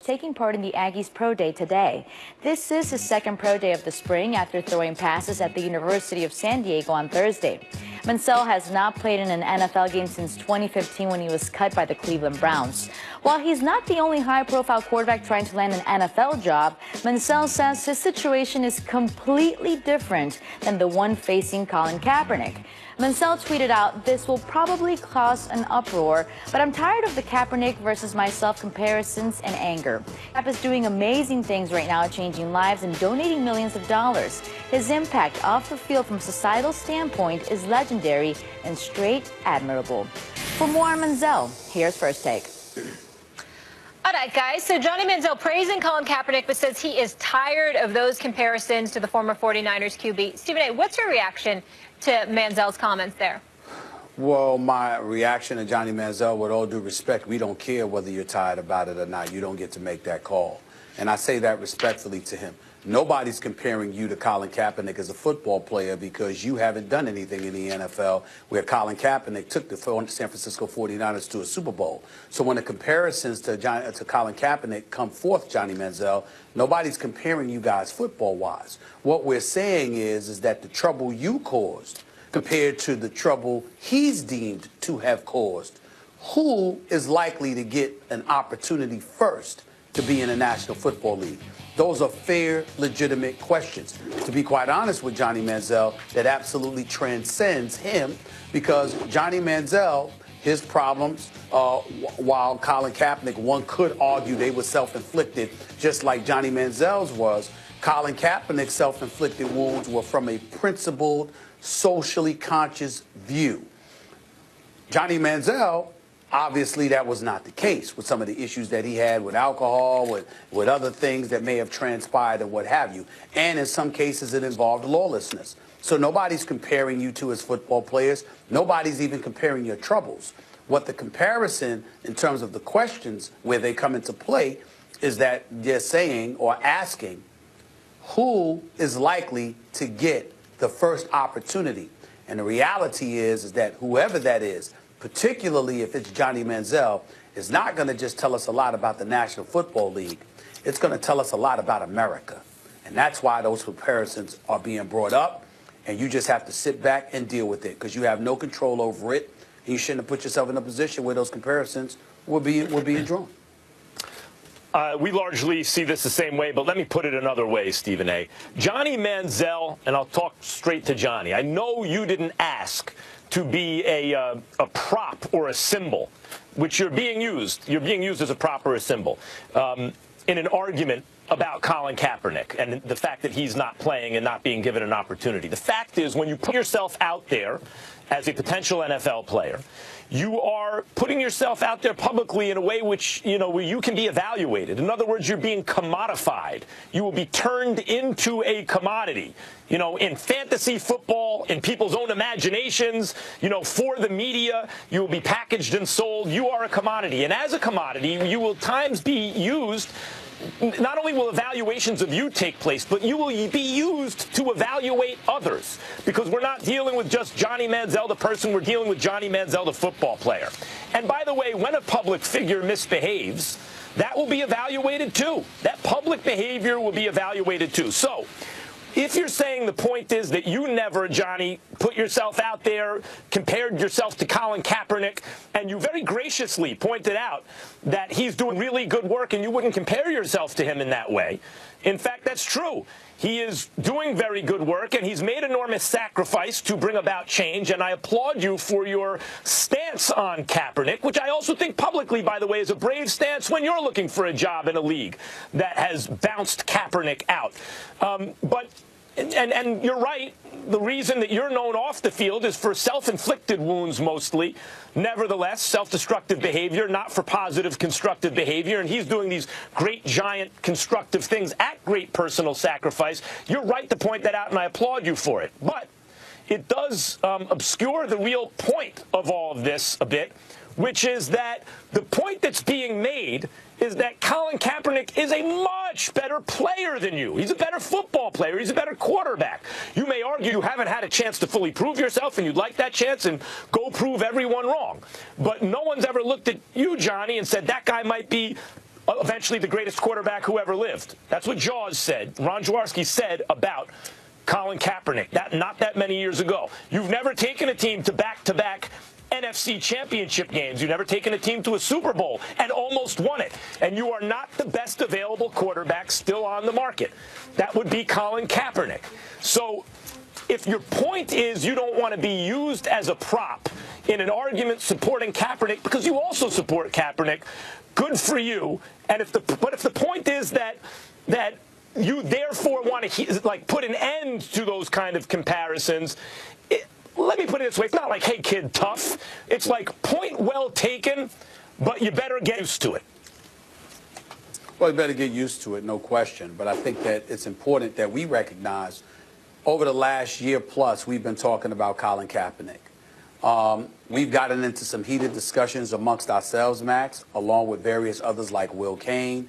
taking part in the Aggies Pro Day today. This is his second pro day of the spring after throwing passes at the University of San Diego on Thursday. Manziel has not played in an NFL game since 2015 when he was cut by the Cleveland Browns. While he's not the only high-profile quarterback trying to land an NFL job, Manziel says his situation is completely different than the one facing Colin Kaepernick. Manziel tweeted out, "This will probably cause an uproar, but I'm tired of the Kaepernick versus myself comparisons and anger. Cap is doing amazing things right now, changing lives and donating millions of dollars. His impact off the field from a societal standpoint is legendary and straight admirable." For more on Manziel, here's First Take. All right, guys, so Johnny Manziel praising Colin Kaepernick, but says he is tired of those comparisons to the former 49ers QB. Stephen A., what's your reaction to Manziel's comments there? Well, my reaction to Johnny Manziel, with all due respect, we don't care whether you're tired about it or not. You don't get to make that call. And I say that respectfully to him. Nobody's comparing you to Colin Kaepernick as a football player because you haven't done anything in the NFL where Colin Kaepernick took the San Francisco 49ers to a Super Bowl. So when the comparisons to Colin Kaepernick come forth, Johnny Manziel, nobody's comparing you guys football-wise. What we're saying is that the trouble you caused compared to the trouble he's deemed to have caused, who is likely to get an opportunity first to be in the National Football League? Those are fair, legitimate questions. To be quite honest with Johnny Manziel, that absolutely transcends him because Johnny Manziel, his problems, while Colin Kaepernick, one could argue they were self-inflicted, just like Johnny Manziel's was. Colin Kaepernick's self-inflicted wounds were from a principled, socially conscious view. Johnny Manziel, obviously, that was not the case with some of the issues that he had with alcohol, with other things that may have transpired and what have you. And in some cases, it involved lawlessness. So nobody's comparing you to as football players. Nobody's even comparing your troubles. What the comparison in terms of the questions where they come into play is that they're saying or asking who is likely to get the first opportunity. And the reality is that whoever that is, particularly if it's Johnny Manziel, is not going to just tell us a lot about the National Football League. It's going to tell us a lot about America. And that's why those comparisons are being brought up. And you just have to sit back and deal with it because you have no control over it. And you shouldn't have put yourself in a position where those comparisons were being drawn. We largely see this the same way, but let me put it another way, Stephen A. Johnny Manziel, and I'll talk straight to Johnny. I know you didn't ask to be a prop or a symbol, which you're being used. You're being used as a prop or a symbol in an argument about Colin Kaepernick and the fact that he's not playing and not being given an opportunity. The fact is, when you put yourself out there as a potential NFL player, you are putting yourself out there publicly in a way which, where you can be evaluated. In other words, you're being commodified. You will be turned into a commodity. In fantasy football, in people's own imaginations, for the media, you will be packaged and sold. You are a commodity. And as a commodity, you will at times be used. Not only will evaluations of you take place, but you will be used to evaluate others. Because we're not dealing with just Johnny Manziel, the person. We're dealing with Johnny Manziel, the football player. And by the way, when a public figure misbehaves, that will be evaluated too. That public behavior will be evaluated too. So if you're saying the point is that you never, Johnny, put yourself out there, compared yourself to Colin Kaepernick, and you very graciously pointed out that he's doing really good work and you wouldn't compare yourself to him in that way. In fact, that's true. He is doing very good work, and he's made enormous sacrifice to bring about change, and I applaud you for your stance on Kaepernick, which I also think publicly, by the way, is a brave stance when you're looking for a job in a league that has bounced Kaepernick out. And you're right, the reason that you're known off the field is for self-inflicted wounds mostly. Nevertheless, self-destructive behavior, not for positive, constructive behavior. And he's doing these great, giant, constructive things at great personal sacrifice. You're right to point that out, and I applaud you for it. But it does obscure the real point of all of this a bit, which is that the point that's being made is that Colin Kaepernick is a much better player than you. He's a better football player. He's a better quarterback. You may argue you haven't had a chance to fully prove yourself, and you'd like that chance, and go prove everyone wrong. But no one's ever looked at you, Johnny, and said that guy might be eventually the greatest quarterback who ever lived. That's what Jaws said. Ron Jaworski said about Colin Kaepernick not that many years ago. You've never taken a team to back-to-back NFC championship games. You've never taken a team to a Super Bowl and almost won it. And you are not the best available quarterback still on the market. That would be Colin Kaepernick. So if your point is you don't want to be used as a prop in an argument supporting Kaepernick because you also support Kaepernick, good for you. And if the point is that you therefore want to put an end to those kind of comparisons, let me put it this way. It's not like, hey, kid, tough. It's like, point well taken, but you better get used to it. Well, you better get used to it, no question. But I think that it's important that we recognize over the last year plus, we've been talking about Colin Kaepernick. We've gotten into some heated discussions amongst ourselves, Max, along with various others like Will Cain,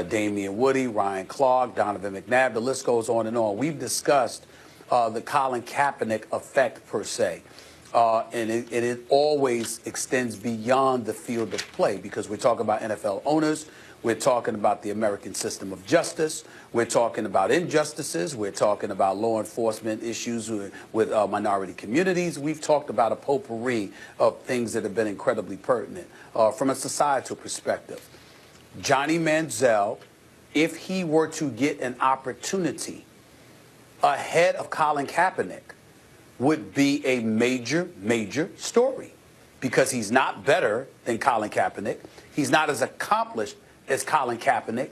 Damian Woody, Ryan Clark, Donovan McNabb. The list goes on and on. We've discussed the Colin Kaepernick effect per se. And it always extends beyond the field of play because we're talking about NFL owners. We're talking about the American system of justice. We're talking about injustices. We're talking about law enforcement issues with minority communities. We've talked about a potpourri of things that have been incredibly pertinent from a societal perspective. Johnny Manziel, if he were to get an opportunity ahead of Colin Kaepernick, would be a major, major story because he's not better than Colin Kaepernick. He's not as accomplished as Colin Kaepernick.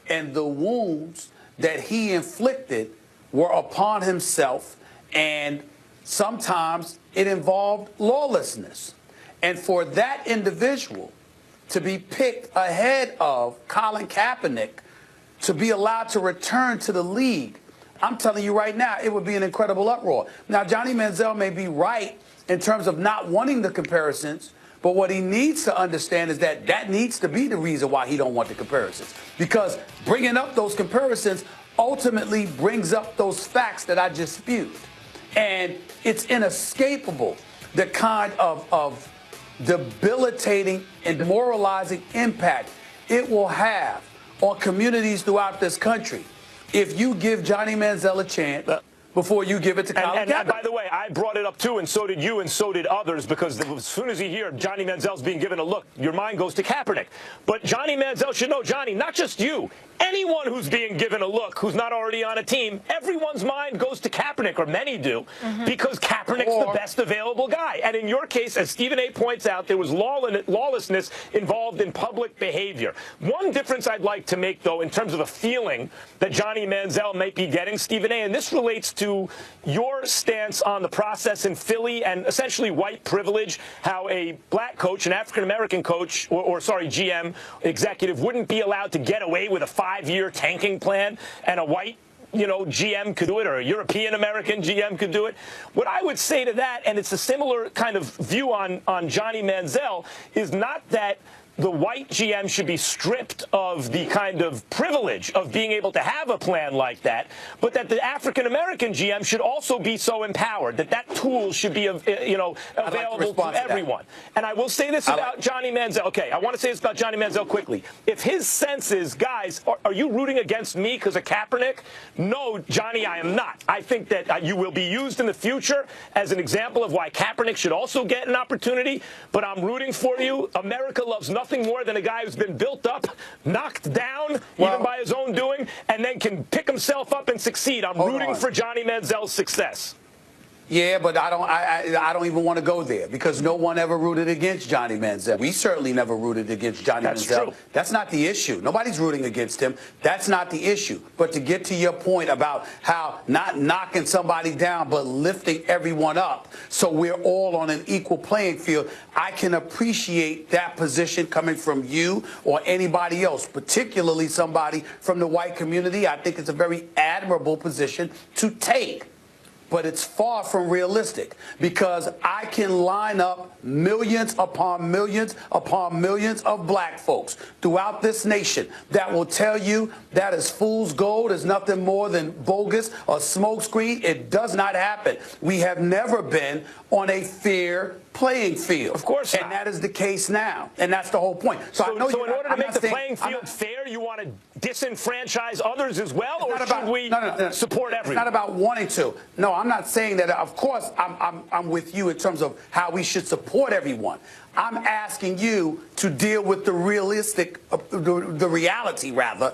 And the wounds that he inflicted were upon himself, and sometimes it involved lawlessness. And for that individual to be picked ahead of Colin Kaepernick to be allowed to return to the league, I'm telling you right now, it would be an incredible uproar. Now, Johnny Manziel may be right in terms of not wanting the comparisons, but what he needs to understand is that needs to be the reason why he don't want the comparisons. Because bringing up those comparisons ultimately brings up those facts that I just spewed. And it's inescapable the kind of debilitating and demoralizing impact it will have on communities throughout this country if you give Johnny Manziel a chance before you give it to Colin Kaepernick. And by the way, I brought it up too, and so did you, and so did others, because as soon as you hear Johnny Manziel's being given a look, your mind goes to Kaepernick. But Johnny Manziel should know, Johnny, not just you, anyone who's being given a look who's not already on a team, everyone's mind goes to Kaepernick, or many do, because Kaepernick's the best available guy. And in your case, as Stephen A. points out, there was lawlessness involved in public behavior. One difference I'd like to make, though, in terms of a feeling that Johnny Manziel might be getting, Stephen A., and this relates to your stance on the process in Philly and essentially white privilege, how a black coach, an African-American coach, or GM, executive, wouldn't be allowed to get away with a 5-year tanking plan, and a white GM could do it, or a European-American GM could do it. What I would say to that, and it's a similar kind of view on Johnny Manziel, is not that the white GM should be stripped of the kind of privilege of being able to have a plan like that, but that the African-American GM should also be so empowered that that tool should be, available to everyone. And I will say this about Johnny Manziel. Okay, I want to say this about Johnny Manziel quickly. If his sense is, guys, are you rooting against me because of Kaepernick? No, Johnny, I am not. I think that you will be used in the future as an example of why Kaepernick should also get an opportunity, but I'm rooting for you. America loves nothing more than a guy who's been built up, knocked down, even by his own doing, and then can pick himself up and succeed. I'm rooting for Johnny Manziel's success. Yeah, but I don't even want to go there because no one ever rooted against Johnny Manziel. We certainly never rooted against Johnny Manziel. True. That's not the issue. Nobody's rooting against him. That's not the issue. But to get to your point about how not knocking somebody down but lifting everyone up so we're all on an equal playing field, I can appreciate that position coming from you or anybody else, particularly somebody from the white community. I think it's a very admirable position to take. But it's far from realistic because I can line up millions upon millions upon millions of black folks throughout this nation that will tell you that is fool's gold, is nothing more than bogus or smokescreen. It does not happen. We have never been on a fair playing field. Of course not. And that is the case now. And that's the whole point. So I know in order to make the playing saying, field fair, you want to disenfranchise others as well, or should we support everyone? It's not about wanting to. No, I'm not saying that. Of course, I'm with you in terms of how we should support everyone. I'm asking you to deal with the the reality, rather.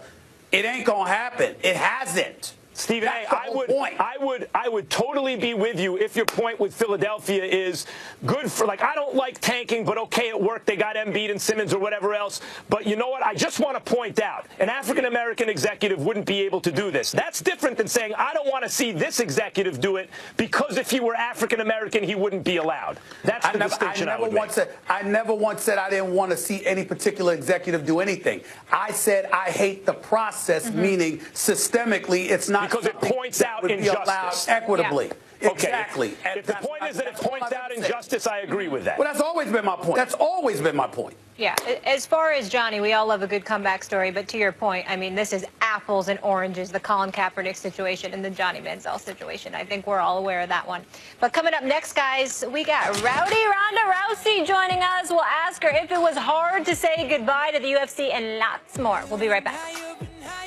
It ain't going to happen. It hasn't. Stephen A., I would totally be with you if your point with Philadelphia is good for, like, I don't like tanking, but okay, it worked. They got Embiid and Simmons or whatever else. But you know what? I just want to point out, an African-American executive wouldn't be able to do this. That's different than saying, I don't want to see this executive do it because if he were African-American, he wouldn't be allowed. That's the distinction I would make. I never once said I didn't want to see any particular executive do anything. I said I hate the process, meaning systemically it's not because it points out injustice equitably. Yeah. Exactly. Okay. If the point is that it points out injustice, I agree with that. Well, that's always been my point. That's always been my point. Yeah. As far as Johnny, we all love a good comeback story. But to your point, I mean, this is apples and oranges, the Colin Kaepernick situation and the Johnny Manziel situation. I think we're all aware of that one. But coming up next, guys, we got Rowdy Ronda Rousey joining us. We'll ask her if it was hard to say goodbye to the UFC and lots more. We'll be right back.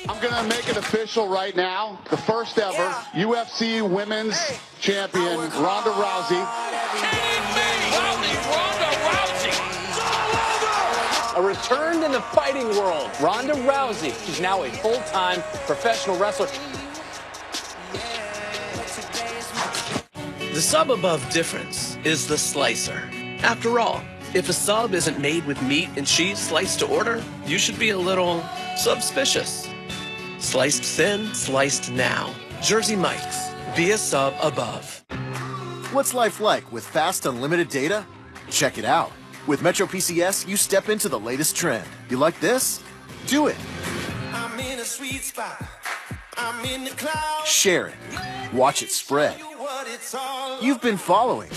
I'm going to make it official right now. The first ever UFC Women's Champion, Ronda Rousey. A return in the fighting world. Ronda Rousey. She's now a full-time professional wrestler. The sub above difference is the slicer. After all, if a sub isn't made with meat and cheese sliced to order, you should be a little suspicious. Sliced thin, sliced now. Jersey Mike's. Be a sub above. What's life like with fast, unlimited data? Check it out. With Metro PCS, you step into the latest trend. You like this? Do it. I'm in a sweet spot. I'm in the clouds. Share it. Watch it spread. You've been following.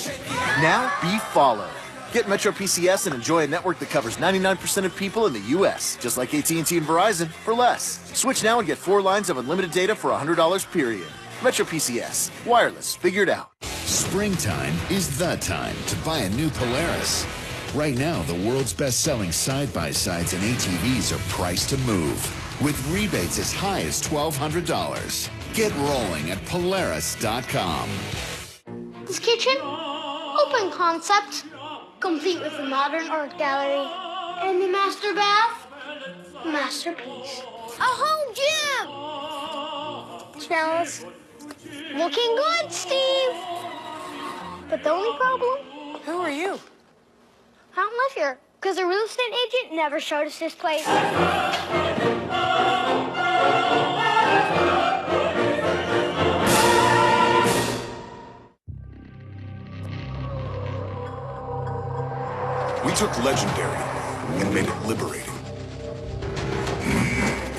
Now be followed. Get Metro PCS and enjoy a network that covers 99% of people in the U.S., just like AT&T and Verizon, for less. Switch now and get 4 lines of unlimited data for $100 period. Metro PCS. Wireless. Figure it out. Springtime is the time to buy a new Polaris. Right now, the world's best-selling side-by-sides and ATVs are priced to move, with rebates as high as $1,200. Get rolling at Polaris.com. This kitchen, open concept, complete with a modern art gallery, and the master bath, masterpiece. A home gym! Smells looking good, Steve. But the only problem? Who are you? I don't live here, because the real estate agent never showed us this place. We took legendary and made it liberating.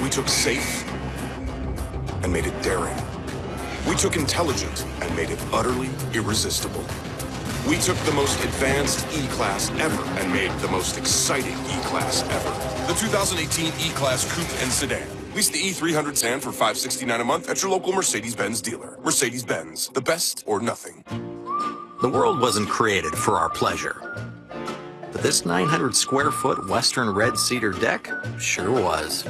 We took safe and made it daring. We took intelligent and made it utterly irresistible. We took the most advanced E-Class ever and made the most exciting E-Class ever. The 2018 E-Class Coupe and Sedan. Lease the E300 sedan for $569 a month at your local Mercedes-Benz dealer. Mercedes-Benz, the best or nothing. The world wasn't created for our pleasure. But this 900-square-foot Western red cedar deck sure was.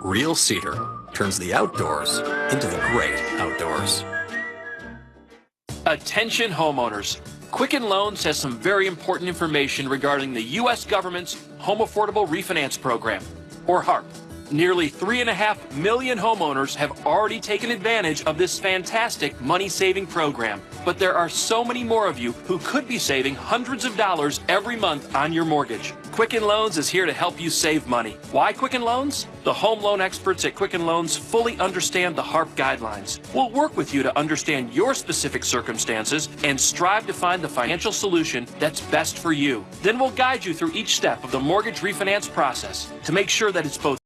Real cedar turns the outdoors into the great outdoors. Attention homeowners. Quicken Loans has some very important information regarding the U.S. government's Home Affordable Refinance Program, or HARP. Nearly 3.5 million homeowners have already taken advantage of this fantastic money-saving program. But there are so many more of you who could be saving hundreds of dollars every month on your mortgage. Quicken Loans is here to help you save money. Why Quicken Loans? The home loan experts at Quicken Loans fully understand the HARP guidelines. We'll work with you to understand your specific circumstances and strive to find the financial solution that's best for you. Then we'll guide you through each step of the mortgage refinance process to make sure that it's both